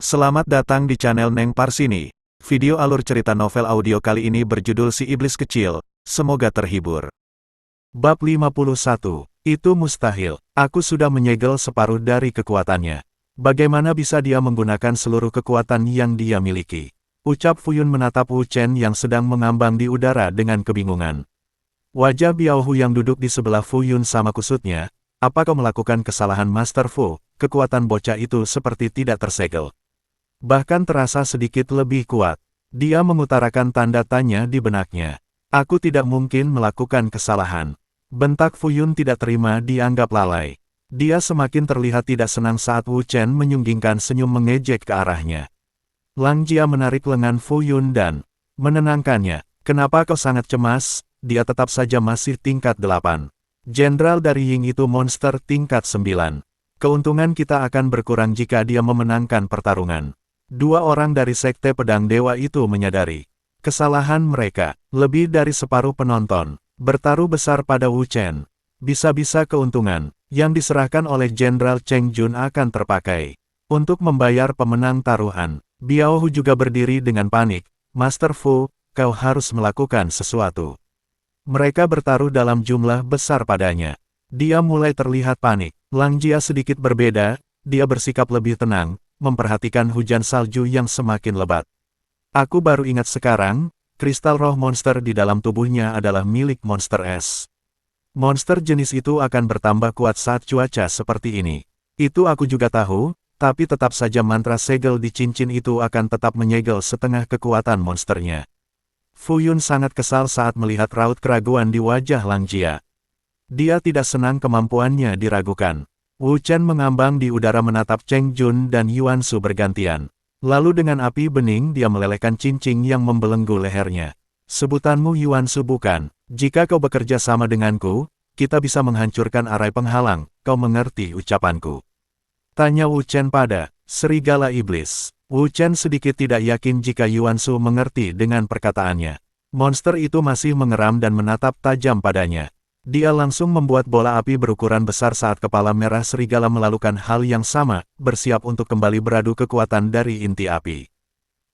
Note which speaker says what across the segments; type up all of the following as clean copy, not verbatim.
Speaker 1: Selamat datang di channel Neng Parsini. Video alur cerita novel audio kali ini berjudul Si Iblis Kecil. Semoga terhibur. Bab 51. Itu mustahil. Aku sudah menyegel separuh dari kekuatannya. Bagaimana bisa dia menggunakan seluruh kekuatan yang dia miliki? Ucap Fu Yun menatap Wu Chen yang sedang mengambang di udara dengan kebingungan. Wajah Biao Hu yang duduk di sebelah Fu Yun sama kusutnya. Apa kau melakukan kesalahan Master Fu? Kekuatan bocah itu seperti tidak tersegel. Bahkan terasa sedikit lebih kuat. Dia mengutarakan tanda tanya di benaknya. Aku tidak mungkin melakukan kesalahan. Bentak Fu Yun tidak terima dianggap lalai. Dia semakin terlihat tidak senang saat Wu Chen menyunggingkan senyum mengejek ke arahnya. Lang Jia menarik lengan Fu Yun dan menenangkannya. Kenapa kau sangat cemas? Dia tetap saja masih tingkat 8. Jenderal dari Ying itu monster tingkat 9. Keuntungan kita akan berkurang jika dia memenangkan pertarungan. Dua orang dari Sekte Pedang Dewa itu menyadari kesalahan mereka. Lebih dari separuh penonton bertaruh besar pada Wu Chen. Bisa-bisa keuntungan yang diserahkan oleh Jenderal Cheng Jun akan terpakai untuk membayar pemenang taruhan. Biao Hu juga berdiri dengan panik. Master Fu, kau harus melakukan sesuatu. Mereka bertaruh dalam jumlah besar padanya. Dia mulai terlihat panik. Lang Jia sedikit berbeda, dia bersikap lebih tenang, memperhatikan hujan salju yang semakin lebat. Aku baru ingat sekarang, kristal roh monster di dalam tubuhnya adalah milik monster es. Monster jenis itu akan bertambah kuat saat cuaca seperti ini. Itu aku juga tahu, tapi tetap saja mantra segel di cincin itu akan tetap menyegel setengah kekuatan monsternya. Fu Yun sangat kesal saat melihat raut keraguan di wajah Lang Jia. Dia tidak senang kemampuannya diragukan. Wu Chen mengambang di udara menatap Cheng Jun dan Yuan Shu bergantian. Lalu dengan api bening dia melelehkan cincin yang membelenggu lehernya. Sebutanmu Yuan Shu bukan? Jika kau bekerja sama denganku, kita bisa menghancurkan arai penghalang, kau mengerti ucapanku? Tanya Wu Chen pada serigala iblis. Wu Chen sedikit tidak yakin jika Yuan Shu mengerti dengan perkataannya. Monster itu masih mengeram dan menatap tajam padanya. Dia langsung membuat bola api berukuran besar saat kepala merah serigala melakukan hal yang sama, bersiap untuk kembali beradu kekuatan dari inti api.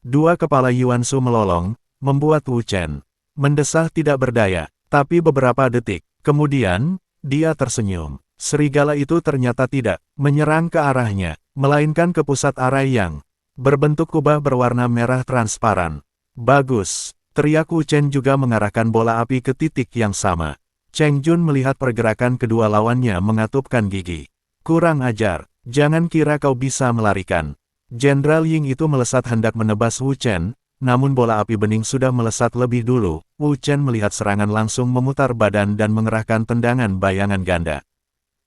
Speaker 1: Dua kepala Yuan Shu melolong, membuat Wu Chen mendesah tidak berdaya, tapi beberapa detik kemudian, dia tersenyum. Serigala itu ternyata tidak menyerang ke arahnya, melainkan ke pusat arai yang berbentuk kubah berwarna merah transparan. Bagus, teriak Wu Chen juga mengarahkan bola api ke titik yang sama. Cheng Jun melihat pergerakan kedua lawannya mengatupkan gigi. Kurang ajar, jangan kira kau bisa melarikan. Jenderal Ying itu melesat hendak menebas Wu Chen, namun bola api bening sudah melesat lebih dulu. Wu Chen melihat serangan langsung memutar badan dan mengerahkan tendangan bayangan ganda.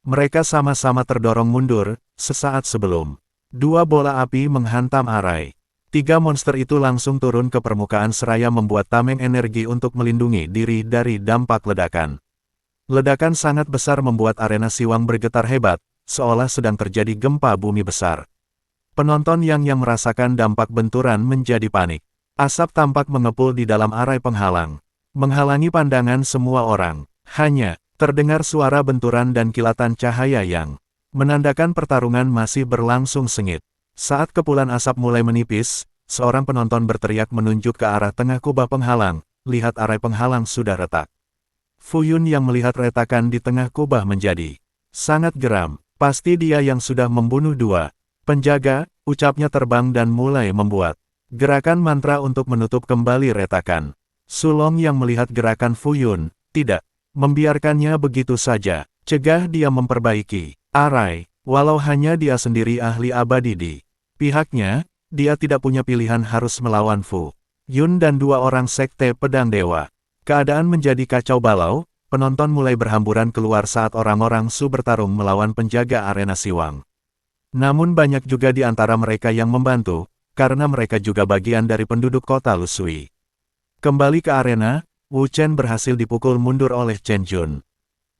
Speaker 1: Mereka sama-sama terdorong mundur, sesaat sebelum dua bola api menghantam arai. Tiga monster itu langsung turun ke permukaan seraya membuat tameng energi untuk melindungi diri dari dampak ledakan. Ledakan sangat besar membuat arena Siwang bergetar hebat, seolah sedang terjadi gempa bumi besar. Penonton yang merasakan dampak benturan menjadi panik. Asap tampak mengepul di dalam arai penghalang, menghalangi pandangan semua orang. Hanya terdengar suara benturan dan kilatan cahaya yang menandakan pertarungan masih berlangsung sengit. Saat kepulan asap mulai menipis, seorang penonton berteriak menunjuk ke arah tengah kubah penghalang, lihat arai penghalang sudah retak. Fu Yun yang melihat retakan di tengah kubah menjadi sangat geram. Pasti dia yang sudah membunuh dua penjaga, ucapnya terbang dan mulai membuat gerakan mantra untuk menutup kembali retakan. Sulong yang melihat gerakan Fu Yun, tidak membiarkannya begitu saja, cegah dia memperbaiki arai, walau hanya dia sendiri ahli abadi di pihaknya, dia tidak punya pilihan harus melawan Fu Yun dan dua orang Sekte Pedang Dewa. Keadaan menjadi kacau balau, penonton mulai berhamburan keluar saat orang-orang Su bertarung melawan penjaga arena Siwang. Namun banyak juga di antara mereka yang membantu, karena mereka juga bagian dari penduduk kota Lusui. Kembali ke arena, Wu Chen berhasil dipukul mundur oleh Chen Jun.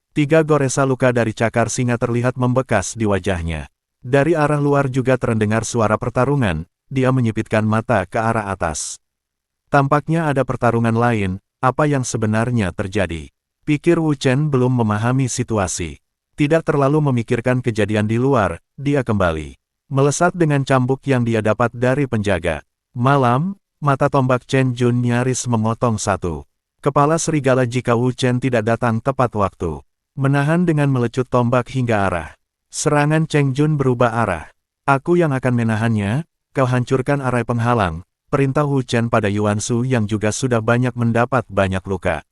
Speaker 1: Tiga goresan luka dari cakar singa terlihat membekas di wajahnya. Dari arah luar juga terdengar suara pertarungan, dia menyipitkan mata ke arah atas. Tampaknya ada pertarungan lain. Apa yang sebenarnya terjadi? Pikir Wu Chen belum memahami situasi. Tidak terlalu memikirkan kejadian di luar, dia kembali melesat dengan cambuk yang dia dapat dari penjaga. Malam, mata tombak Chen Jun nyaris memotong satu kepala serigala jika Wu Chen tidak datang tepat waktu. Menahan dengan melecut tombak hingga arah serangan Cheng Jun berubah arah. Aku yang akan menahannya, kau hancurkan arai penghalang, perintah Wu Chen pada Yuan Shu yang juga sudah banyak mendapat banyak luka.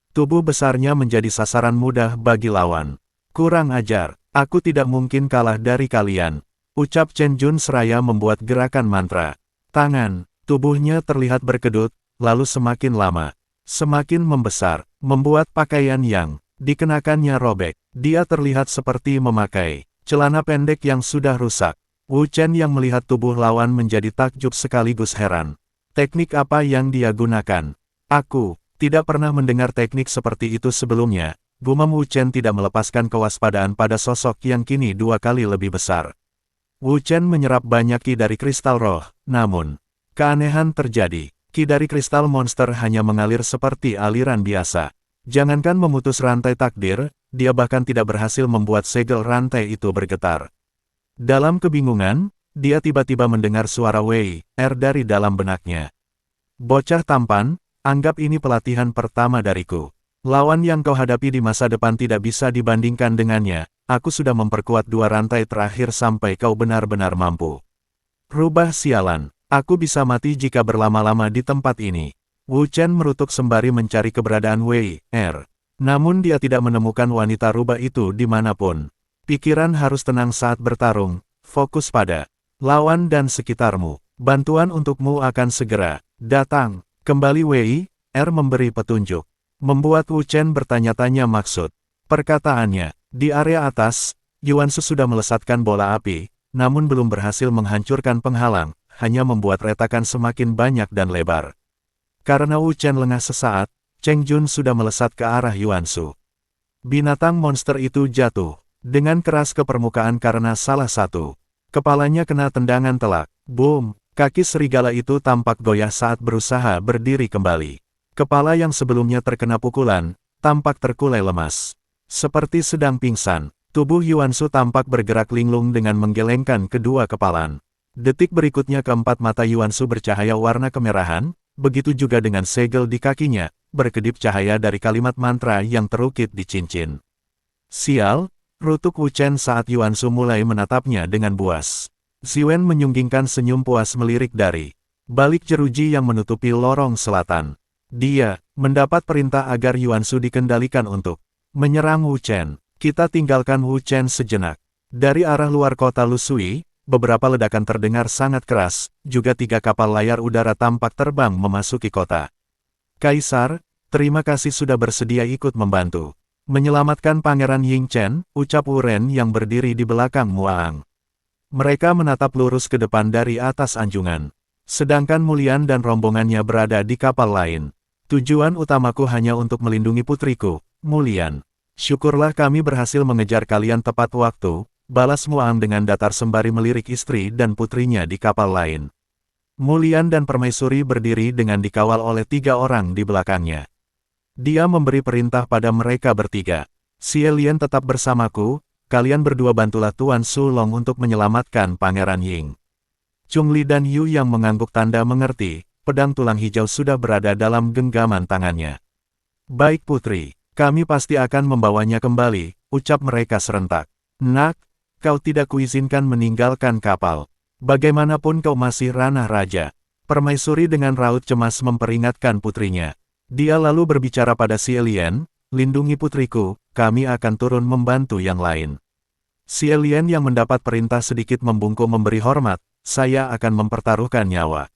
Speaker 1: Tubuh besarnya menjadi sasaran mudah bagi lawan. Kurang ajar, aku tidak mungkin kalah dari kalian, ucap Chen Jun seraya membuat gerakan mantra. Tangan, tubuhnya terlihat berkedut, lalu semakin lama, semakin membesar, membuat pakaian yang dikenakannya robek. Dia terlihat seperti memakai celana pendek yang sudah rusak. Wu Chen yang melihat tubuh lawan menjadi takjub sekaligus heran. Teknik apa yang dia gunakan? Aku tidak pernah mendengar teknik seperti itu sebelumnya. Gumam Wu Chen tidak melepaskan kewaspadaan pada sosok yang kini 2 kali lebih besar. Wu Chen menyerap banyak ki dari kristal roh, namun keanehan terjadi. Ki dari kristal monster hanya mengalir seperti aliran biasa. Jangankan memutus rantai takdir, dia bahkan tidak berhasil membuat segel rantai itu bergetar. Dalam kebingungan, dia tiba-tiba mendengar suara Wei Er dari dalam benaknya. Bocah tampan, anggap ini pelatihan pertama dariku. Lawan yang kau hadapi di masa depan tidak bisa dibandingkan dengannya. Aku sudah memperkuat 2 rantai terakhir sampai kau benar-benar mampu. Rubah sialan, aku bisa mati jika berlama-lama di tempat ini. Wu Chen merutuk sembari mencari keberadaan Wei Er. Namun dia tidak menemukan wanita rubah itu dimanapun. Pikiran harus tenang saat bertarung, fokus pada lawan dan sekitarmu. Bantuan untukmu akan segera datang. Kembali Wei Er memberi petunjuk. Membuat Wu Chen bertanya-tanya maksud perkataannya. Di area atas, Yuan Shu sudah melesatkan bola api, namun belum berhasil menghancurkan penghalang, hanya membuat retakan semakin banyak dan lebar. Karena Wu Chen lengah sesaat, Cheng Jun sudah melesat ke arah Yuan Shu. Binatang monster itu jatuh dengan keras ke permukaan karena salah satu kepalanya kena tendangan telak. Boom! Kaki serigala itu tampak goyah saat berusaha berdiri kembali. Kepala yang sebelumnya terkena pukulan, tampak terkulai lemas. Seperti sedang pingsan, tubuh Yuan Shu tampak bergerak linglung dengan menggelengkan kedua kepalan. Detik berikutnya keempat mata Yuan Shu bercahaya warna kemerahan, begitu juga dengan segel di kakinya, berkedip cahaya dari kalimat mantra yang terukit di cincin. Sial, rutuk Wu Chen saat Yuan Shu mulai menatapnya dengan buas. Ziwen menyunggingkan senyum puas melirik dari balik jeruji yang menutupi lorong selatan. Dia mendapat perintah agar Yuan Shu dikendalikan untuk menyerang Wu Chen. Kita tinggalkan Wu Chen sejenak. Dari arah luar kota Lusui, beberapa ledakan terdengar sangat keras, juga 3 kapal layar udara tampak terbang memasuki kota. Kaisar, terima kasih sudah bersedia ikut membantu. Menyelamatkan Pangeran Ying Chen, ucap Wu Ren yang berdiri di belakang Muaang. Mereka menatap lurus ke depan dari atas anjungan. Sedangkan Mulian dan rombongannya berada di kapal lain. Tujuan utamaku hanya untuk melindungi putriku, Mulian. Syukurlah kami berhasil mengejar kalian tepat waktu, balas Muaang dengan datar sembari melirik istri dan putrinya di kapal lain. Mulian dan Permaisuri berdiri dengan dikawal oleh 3 orang di belakangnya. Dia memberi perintah pada mereka bertiga. Xie Lian tetap bersamaku, kalian berdua bantulah Tuan Su Long untuk menyelamatkan Pangeran Ying. Chung Li dan Yu yang mengangguk tanda mengerti, pedang tulang hijau sudah berada dalam genggaman tangannya. Baik putri, kami pasti akan membawanya kembali, ucap mereka serentak. Nak, kau tidak kuizinkan meninggalkan kapal. Bagaimanapun kau masih ranah raja. Permaisuri dengan raut cemas memperingatkan putrinya. Dia lalu berbicara pada Xie Lian, lindungi putriku, kami akan turun membantu yang lain. Xie Lian yang mendapat perintah sedikit membungkuk memberi hormat, saya akan mempertaruhkan nyawa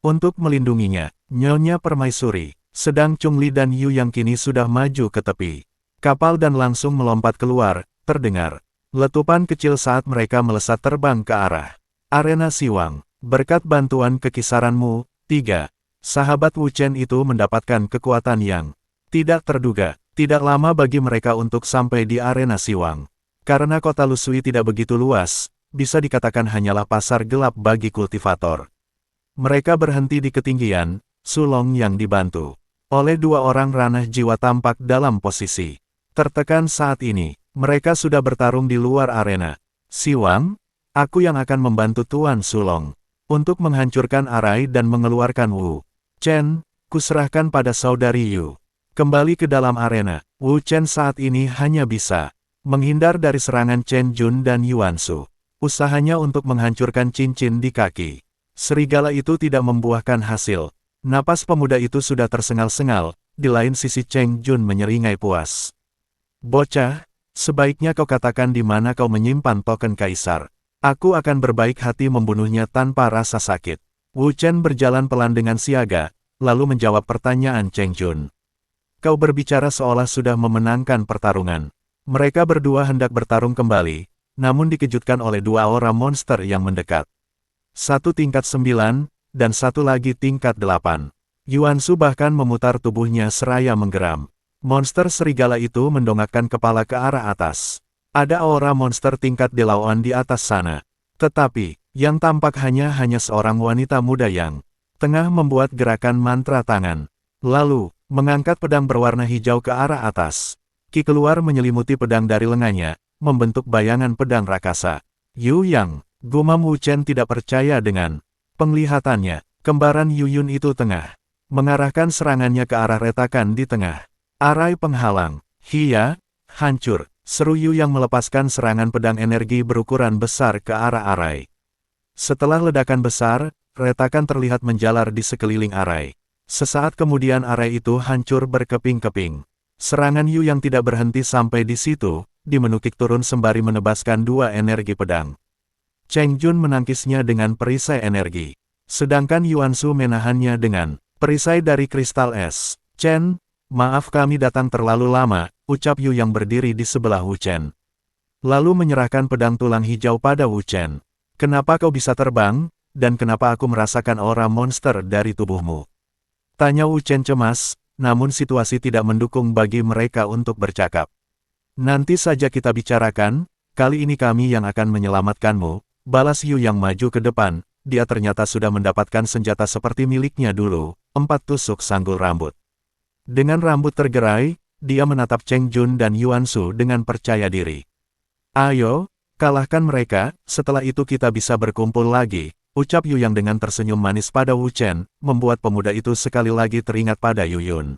Speaker 1: untuk melindunginya, Nyonya Permaisuri. Sedang Chung Li dan Yu yang kini sudah maju ke tepi kapal dan langsung melompat keluar, terdengar letupan kecil saat mereka melesat terbang ke arah arena Siwang. Berkat bantuan kekisaranmu, 3 sahabat Wu Chen itu mendapatkan kekuatan yang tidak terduga. Tidak lama bagi mereka untuk sampai di arena Siwang. Karena kota Lusui tidak begitu luas, bisa dikatakan hanyalah pasar gelap bagi kultivator. Mereka berhenti di ketinggian, Su Long yang dibantu oleh 2 orang ranah jiwa tampak dalam posisi tertekan saat ini. Mereka sudah bertarung di luar arena Siwang. Aku yang akan membantu Tuan Sulong untuk menghancurkan Arai dan mengeluarkan Wu Chen. Kuserahkan pada saudari Yu. Kembali ke dalam arena, Wu Chen saat ini hanya bisa menghindar dari serangan Chen Jun dan Yuan Shu. Usahanya untuk menghancurkan cincin di kaki serigala itu tidak membuahkan hasil. Napas pemuda itu sudah tersengal-sengal, di lain sisi Cheng Jun menyeringai puas. Bocah, sebaiknya kau katakan di mana kau menyimpan token kaisar. Aku akan berbaik hati membunuhnya tanpa rasa sakit. Wu Chen berjalan pelan dengan siaga, lalu menjawab pertanyaan Cheng Jun. Kau berbicara seolah sudah memenangkan pertarungan. Mereka berdua hendak bertarung kembali, namun dikejutkan oleh dua aura monster yang mendekat. Satu tingkat 9, dan satu lagi tingkat 8. Yuan Shu bahkan memutar tubuhnya seraya menggeram. Monster serigala itu mendongakkan kepala ke arah atas. Ada aura monster tingkat 8 di atas sana. Tetapi, yang tampak hanya seorang wanita muda yang tengah membuat gerakan mantra tangan. Lalu, mengangkat pedang berwarna hijau ke arah atas. Ki keluar menyelimuti pedang dari lengannya, membentuk bayangan pedang rakasa. Yu Yang, gumam Wu Chen tidak percaya dengan penglihatannya. Kembaran Yu Yun itu tengah mengarahkan serangannya ke arah retakan di tengah. Arai penghalang. Hiya, hancur. Seru Yu yang melepaskan serangan pedang energi berukuran besar ke arah Arai. Setelah ledakan besar, retakan terlihat menjalar di sekeliling Arai. Sesaat kemudian Arai itu hancur berkeping-keping. Serangan Yu yang tidak berhenti sampai di situ, dimenukik turun sembari menebaskan dua energi pedang. Cheng Jun menangkisnya dengan perisai energi. Sedangkan Yuan Shu menahannya dengan perisai dari kristal es. Chen, maaf kami datang terlalu lama, ucap Yu yang berdiri di sebelah Wu Chen. Lalu menyerahkan pedang tulang hijau pada Wu Chen. Kenapa kau bisa terbang, dan kenapa aku merasakan aura monster dari tubuhmu? Tanya Wu Chen cemas, namun situasi tidak mendukung bagi mereka untuk bercakap. Nanti saja kita bicarakan, kali ini kami yang akan menyelamatkanmu, balas Yu yang maju ke depan, dia ternyata sudah mendapatkan senjata seperti miliknya dulu, 4 tusuk sanggul rambut. Dengan rambut tergerai, dia menatap Cheng Jun dan Yuan Shu dengan percaya diri. Ayo, kalahkan mereka, setelah itu kita bisa berkumpul lagi, ucap Yu yang dengan tersenyum manis pada Wu Chen, membuat pemuda itu sekali lagi teringat pada Yu Yun.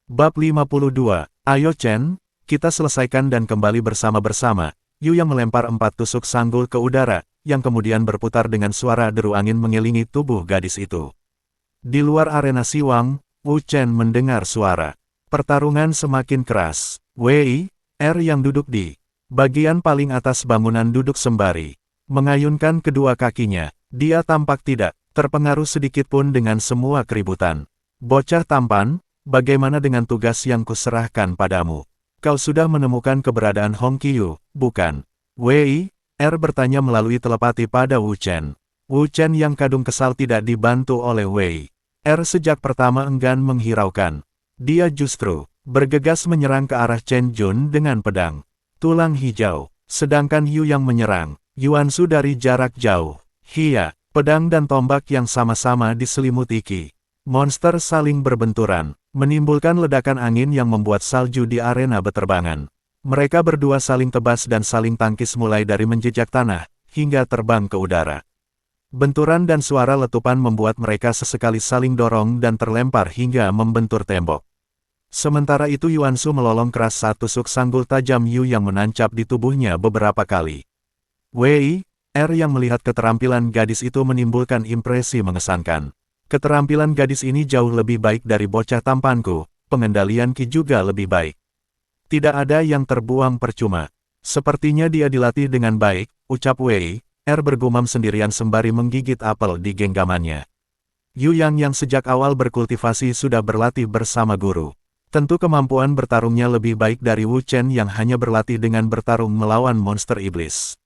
Speaker 1: Bab 52, ayo Chen, kita selesaikan dan kembali bersama-bersama. Yu yang melempar 4 tusuk sanggul ke udara, yang kemudian berputar dengan suara deru angin mengelilingi tubuh gadis itu. Di luar arena Siwang, Wu Chen mendengar suara pertarungan semakin keras. Wei Er yang duduk di bagian paling atas bangunan duduk sembari mengayunkan kedua kakinya. Dia tampak tidak terpengaruh sedikitpun dengan semua keributan. Bocah tampan, bagaimana dengan tugas yang kuserahkan padamu? Kau sudah menemukan keberadaan Hong Qiu, bukan? Wei Er bertanya melalui telepati pada Wu Chen. Wu Chen yang kadung kesal tidak dibantu oleh Wei Er sejak pertama enggan menghiraukan. Dia justru bergegas menyerang ke arah Chen Jun dengan pedang tulang hijau, sedangkan Yu yang menyerang Yuan Shu dari jarak jauh. Hiya, pedang dan tombak yang sama-sama diselimuti ki monster saling berbenturan, menimbulkan ledakan angin yang membuat salju di arena beterbangan. Mereka berdua saling tebas dan saling tangkis mulai dari menjejak tanah, hingga terbang ke udara. Benturan dan suara letupan membuat mereka sesekali saling dorong dan terlempar hingga membentur tembok. Sementara itu Yuan Shu melolong keras 1 tusuk sanggul tajam Yu yang menancap di tubuhnya beberapa kali. Wei Er yang melihat keterampilan gadis itu menimbulkan impresi mengesankan. Keterampilan gadis ini jauh lebih baik dari bocah tampanku, pengendalian ki juga lebih baik. Tidak ada yang terbuang percuma. Sepertinya dia dilatih dengan baik, ucap Wei Er bergumam sendirian sembari menggigit apel di genggamannya. Yu yang sejak awal berkultivasi sudah berlatih bersama guru. Tentu kemampuan bertarungnya lebih baik dari Wu Chen yang hanya berlatih dengan bertarung melawan monster iblis.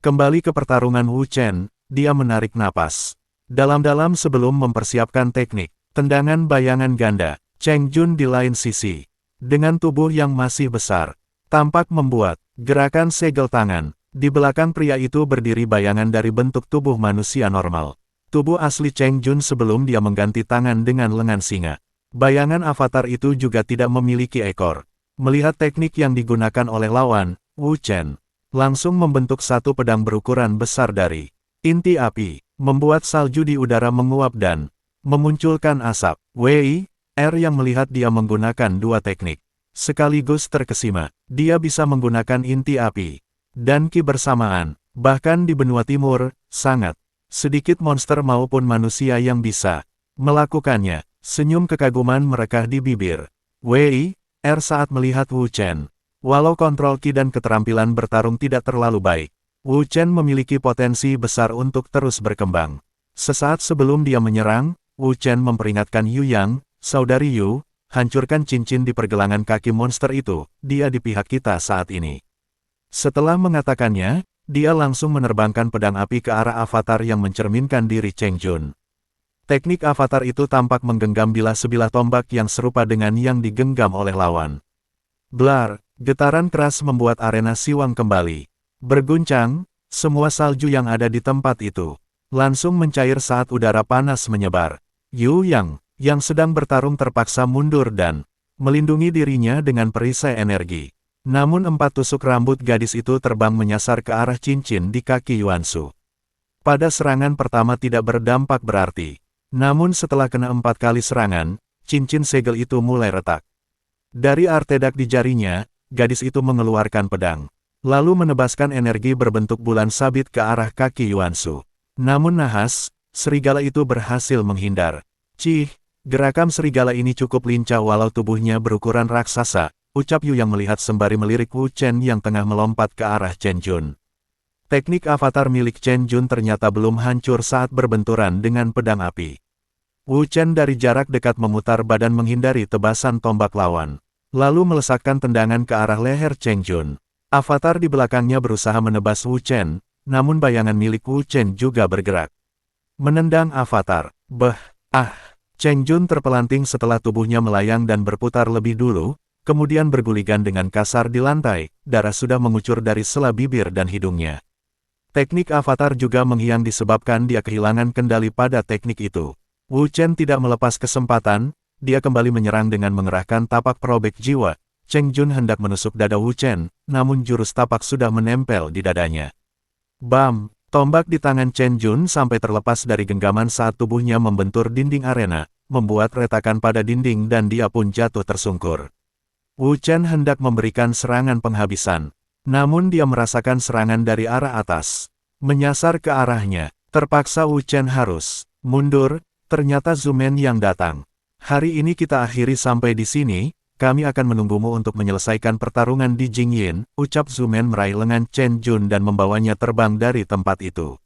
Speaker 1: Kembali ke pertarungan Wu Chen, dia menarik napas dalam-dalam sebelum mempersiapkan teknik tendangan bayangan ganda. Cheng Jun di lain sisi, dengan tubuh yang masih besar, tampak membuat gerakan segel tangan. Di belakang pria itu berdiri bayangan dari bentuk tubuh manusia normal. Tubuh asli Cheng Jun sebelum dia mengganti tangan dengan lengan singa. Bayangan avatar itu juga tidak memiliki ekor. Melihat teknik yang digunakan oleh lawan, Wu Chen langsung membentuk satu pedang berukuran besar dari inti api, membuat salju di udara menguap dan memunculkan asap. Wei Er yang melihat dia menggunakan dua teknik sekaligus terkesima. Dia bisa menggunakan inti api dan ki bersamaan. Bahkan di benua timur, sangat sedikit monster maupun manusia yang bisa melakukannya. Senyum kekaguman merekah di bibir Wei Er saat melihat Wu Chen. Walau kontrol ki dan keterampilan bertarung tidak terlalu baik, Wu Chen memiliki potensi besar untuk terus berkembang. Sesaat sebelum dia menyerang, Wu Chen memperingatkan Yu Yang, "Saudari Yu, hancurkan cincin di pergelangan kaki monster itu, dia di pihak kita saat ini." Setelah mengatakannya, dia langsung menerbangkan pedang api ke arah avatar yang mencerminkan diri Cheng Jun. Teknik avatar itu tampak menggenggam sebilah tombak yang serupa dengan yang digenggam oleh lawan. Blar, getaran keras membuat arena Siwang kembali berguncang. Semua salju yang ada di tempat itu langsung mencair saat udara panas menyebar. Yu yang sedang bertarung terpaksa mundur dan melindungi dirinya dengan perisai energi. Namun 4 tusuk rambut gadis itu terbang menyasar ke arah cincin di kaki Yuansu. Pada serangan pertama tidak berdampak berarti. Namun setelah kena 4 kali serangan, cincin segel itu mulai retak. Dari artedak di jarinya, gadis itu mengeluarkan pedang, lalu menebaskan energi berbentuk bulan sabit ke arah kaki Yuansu. Namun nahas, serigala itu berhasil menghindar. "Cih, gerakan serigala ini cukup lincah walau tubuhnya berukuran raksasa," ucap Yu yang melihat sembari melirik Wu Chen yang tengah melompat ke arah Chen Jun. Teknik avatar milik Chen Jun ternyata belum hancur saat berbenturan dengan pedang api. Wu Chen dari jarak dekat memutar badan menghindari tebasan tombak lawan, lalu melesakkan tendangan ke arah leher Cheng Jun. Avatar di belakangnya berusaha menebas Wu Chen, namun bayangan milik Wu Chen juga bergerak. Menendang avatar. Cheng Jun terpelanting setelah tubuhnya melayang dan berputar lebih dulu, kemudian bergulingan dengan kasar di lantai, darah sudah mengucur dari sela bibir dan hidungnya. Teknik avatar juga menghilang disebabkan dia kehilangan kendali pada teknik itu. Wu Chen tidak melepas kesempatan, dia kembali menyerang dengan mengerahkan tapak perobek jiwa. Cheng Jun hendak menusuk dada Wu Chen, namun jurus tapak sudah menempel di dadanya. Bam! Tombak di tangan Cheng Jun sampai terlepas dari genggaman saat tubuhnya membentur dinding arena, membuat retakan pada dinding dan dia pun jatuh tersungkur. Wu Chen hendak memberikan serangan penghabisan, namun dia merasakan serangan dari arah atas, menyasar ke arahnya. Terpaksa Wu Chen harus mundur. Ternyata Zumen yang datang. "Hari ini kita akhiri sampai di sini, kami akan menunggumu untuk menyelesaikan pertarungan di Jingyin," ucap Zumen meraih lengan Chen Jun dan membawanya terbang dari tempat itu.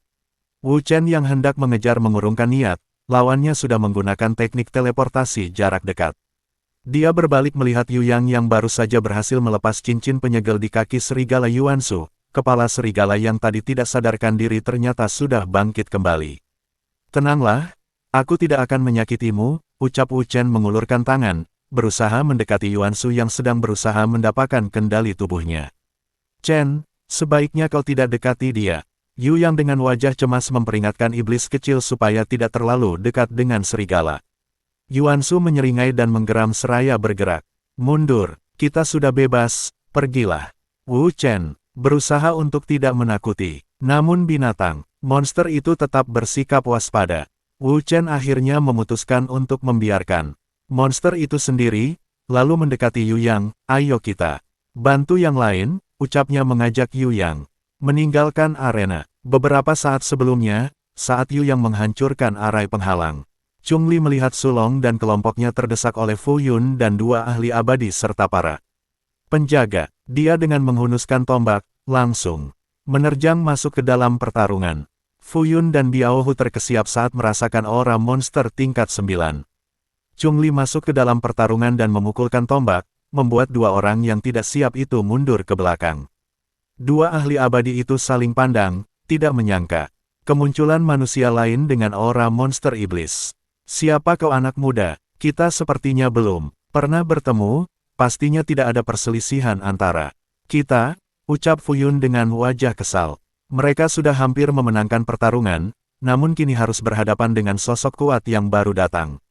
Speaker 1: Wu Chen yang hendak mengejar mengurungkan niat, lawannya sudah menggunakan teknik teleportasi jarak dekat. Dia berbalik melihat Yu yang baru saja berhasil melepas cincin penyegel di kaki serigala Yuansu. Kepala serigala yang tadi tidak sadarkan diri ternyata sudah bangkit kembali. "Tenanglah. Aku tidak akan menyakitimu," ucap Wu Chen mengulurkan tangan, berusaha mendekati Yuansu yang sedang berusaha mendapatkan kendali tubuhnya. "Chen, sebaiknya kau tidak dekati dia." Yu yang dengan wajah cemas memperingatkan iblis kecil supaya tidak terlalu dekat dengan serigala. Yuansu menyeringai dan menggeram seraya bergerak. "Mundur, kita sudah bebas, pergilah." Wu Chen berusaha untuk tidak menakuti, namun binatang monster itu tetap bersikap waspada. Wu Chen akhirnya memutuskan untuk membiarkan monster itu sendiri, lalu mendekati Yu Yang. "Ayo kita bantu yang lain," ucapnya mengajak Yu Yang meninggalkan arena. Beberapa saat sebelumnya, saat Yu Yang menghancurkan arai penghalang, Chungli melihat Sulong dan kelompoknya terdesak oleh Fu Yun dan 2 ahli abadi serta para penjaga. Dia dengan menghunuskan tombak, langsung menerjang masuk ke dalam pertarungan. Fu Yun dan Biao Hu terkesiap saat merasakan aura monster tingkat 9. Chungli masuk ke dalam pertarungan dan memukulkan tombak, membuat 2 orang yang tidak siap itu mundur ke belakang. 2 ahli abadi itu saling pandang, tidak menyangka kemunculan manusia lain dengan aura monster iblis. "Siapa kau anak muda? Kita sepertinya belum pernah bertemu, pastinya tidak ada perselisihan antara kita," ucap Fu Yun dengan wajah kesal. Mereka sudah hampir memenangkan pertarungan, namun kini harus berhadapan dengan sosok kuat yang baru datang.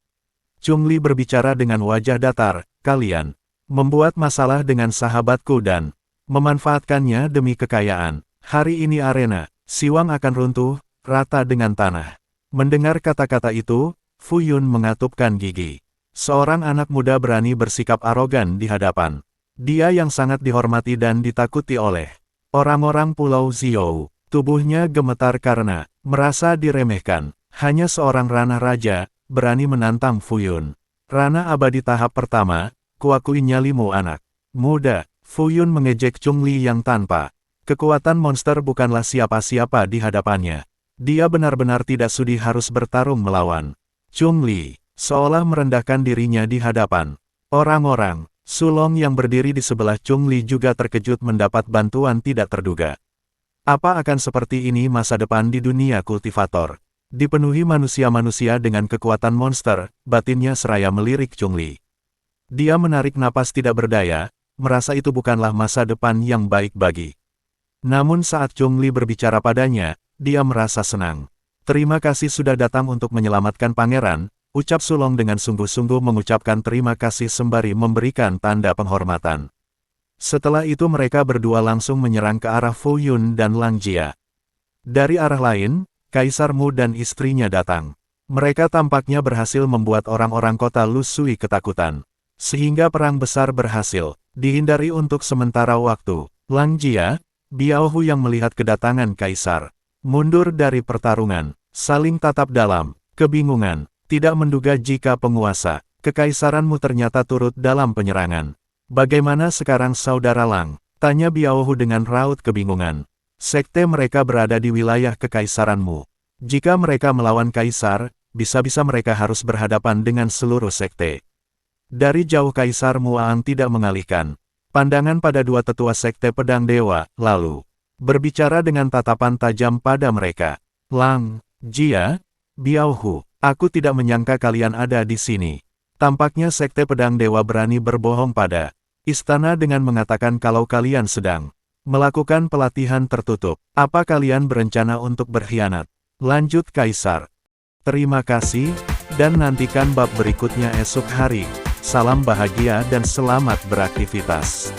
Speaker 1: Chungli berbicara dengan wajah datar, "Kalian membuat masalah dengan sahabatku dan memanfaatkannya demi kekayaan. Hari ini arena, Siwang akan runtuh, rata dengan tanah. Mendengar kata-kata itu, Fu Yun mengatupkan gigi. Seorang anak muda berani bersikap arogan di hadapan. Dia yang sangat dihormati dan ditakuti oleh orang-orang Pulau Zhou. Tubuhnya gemetar karena merasa diremehkan. Hanya seorang ranah raja berani menantang Fu Yun. Ranah abadi tahap pertama, kuakui nyalimu anak muda. Fu Yun mengejek Chungli yang tanpa kekuatan monster bukanlah siapa-siapa di hadapannya. Dia benar-benar tidak sudi harus bertarung melawan Chungli, seolah merendahkan dirinya di hadapan orang-orang. Sulong yang berdiri di sebelah Chungli juga terkejut mendapat bantuan tidak terduga. Apa akan seperti ini masa depan di dunia kultivator? Dipenuhi manusia-manusia dengan kekuatan monster, batinnya seraya melirik Chungli. Dia menarik napas tidak berdaya, merasa itu bukanlah masa depan yang baik bagi. Namun saat Chungli berbicara padanya, dia merasa senang. Terima kasih sudah datang untuk menyelamatkan pangeran, ucap Sulong dengan sungguh-sungguh mengucapkan terima kasih sembari memberikan tanda penghormatan. Setelah itu mereka berdua langsung menyerang ke arah Fu Yun dan Lang Jia. Dari arah lain, Kaisar Mu dan istrinya datang. Mereka tampaknya berhasil membuat orang-orang kota Lu Sui ketakutan. Sehingga perang besar berhasil dihindari untuk sementara waktu. Lang Jia, Biao Hu yang melihat kedatangan Kaisar mundur dari pertarungan, saling tatap dalam kebingungan. Tidak menduga jika penguasa kekaisaranmu ternyata turut dalam penyerangan. Bagaimana sekarang saudara Lang? Tanya Biao Hu dengan raut kebingungan. Sekte mereka berada di wilayah kekaisaranmu. Jika mereka melawan kaisar, bisa-bisa mereka harus berhadapan dengan seluruh sekte. Dari jauh Kaisar Muang tidak mengalihkan pandangan pada dua tetua sekte pedang dewa, lalu berbicara dengan tatapan tajam pada mereka. Lang Jia, Biao Hu, aku tidak menyangka kalian ada di sini. Tampaknya Sekte Pedang Dewa berani berbohong pada istana dengan mengatakan kalau kalian sedang melakukan pelatihan tertutup. Apa kalian berencana untuk berkhianat? Lanjut Kaisar. Terima kasih, dan nantikan bab berikutnya esok hari. Salam bahagia dan selamat beraktivitas.